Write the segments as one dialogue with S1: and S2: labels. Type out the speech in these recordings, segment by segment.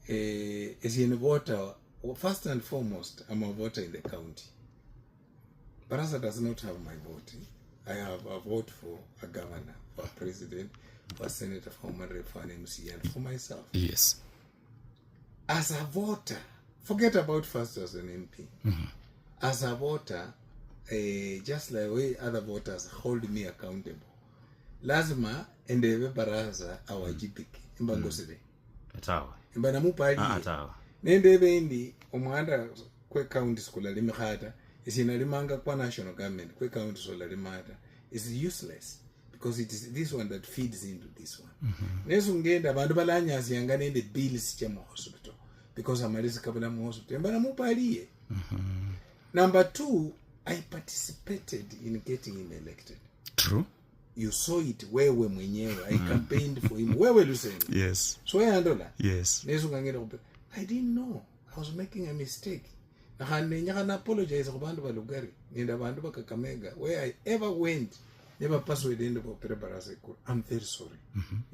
S1: as in voter, first and foremost, I'm a voter in the county. Baraza does not have my vote. I have a vote for a governor, for a president, for a senator, for a rep, for an MC, and for myself.
S2: Yes.
S1: As a voter, forget about first as an MP.
S2: Mm-hmm.
S1: As a voter, just like way other voters hold me accountable. Lazima endebe baraza awajibike. Imba ngoside.
S2: Atawa.
S1: Imba namupali.
S2: Atawa.
S1: Nendebe indi omwanda kwe county school alimihata. Isina limanga kwa national government kwe county school alimata. Is useless. Because it is this one that feeds into this one. Nesu ngenda bandu balanyasi yangane ende bills chama hospital. Because amalisi kabula mu hospital. Imba namupali. Number 2, I participated in getting him elected.
S2: True.
S1: You saw it wewe mwenyewe. I campaigned for him. Wewe luseni.
S2: Yes.
S1: So where andola?
S2: Yes.
S1: I didn't know. I was making a mistake. I apologize to bandu balugari. Nenda bandu Kakamega. Where I ever went, never persuaded into opera baraseko. I'm very sorry.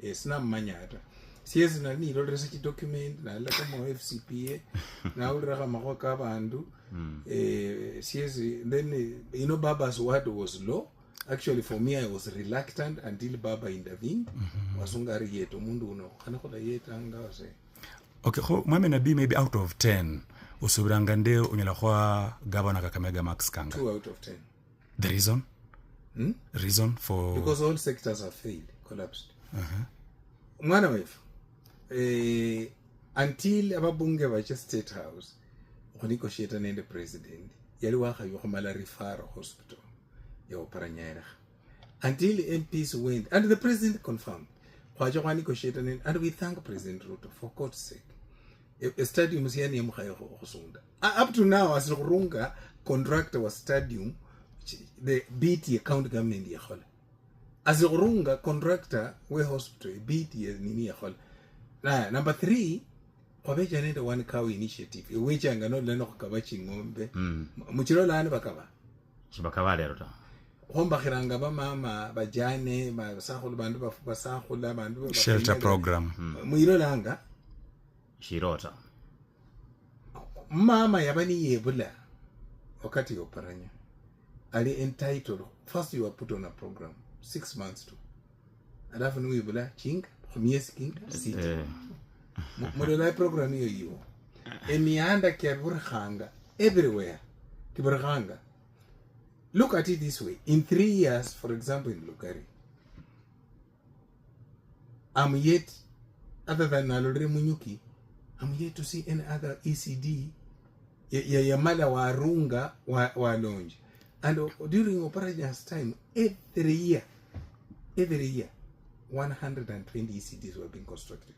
S1: Yes, na manyata. Siezi na ni research document na la kama FCPA na ulira kama kwa kabandu. Siezi then Baba's word was law. Actually, for me, I was reluctant until Baba intervened. Wasungari yeto mundu uno kanakola yeta angase.
S2: Okay, mwame nabi maybe out of 10 usubiranga nde unyala kwa governor Kakamega Max Kanga.
S1: 2 out of 10.
S2: The reason? Reason for
S1: because all sectors have failed, collapsed. Mwana wefu. Until ababunge bache State House, ukoniko sheta nende president. Yali waka yukumala referral hospital. Until MPs went, and the president confirmed, and we thank President Ruto for God's sake. A stadium is here up to now, as Runga contractor was stadium, the BT account government. As Runga contractor, we hospital, BT Nini. Number 3, Wabeja one cow initiative, which I'm not learn of Kabaching Mombe, Muchirola and Bakava.
S2: Shibakavale.
S1: Hombakiranga ba mama bajane basahula bandu basahula bandu
S2: shelter program
S1: muirolanga
S2: shirota
S1: mama yabani yebula wakati yoparanya ali entitled first you are put on a program 6 months to alafu ni yebula king miezi king sita mudola program hiyo emianda keburhanga everywhere kiburhanga. Look at it this way. In 3 years, for example, in Lugari, I'm yet, other than Nalore Munyuki, I'm yet to see any other ECD, Yamala wa Runga wa Longe. And during Operations time, every year, 120 ECDs were being constructed.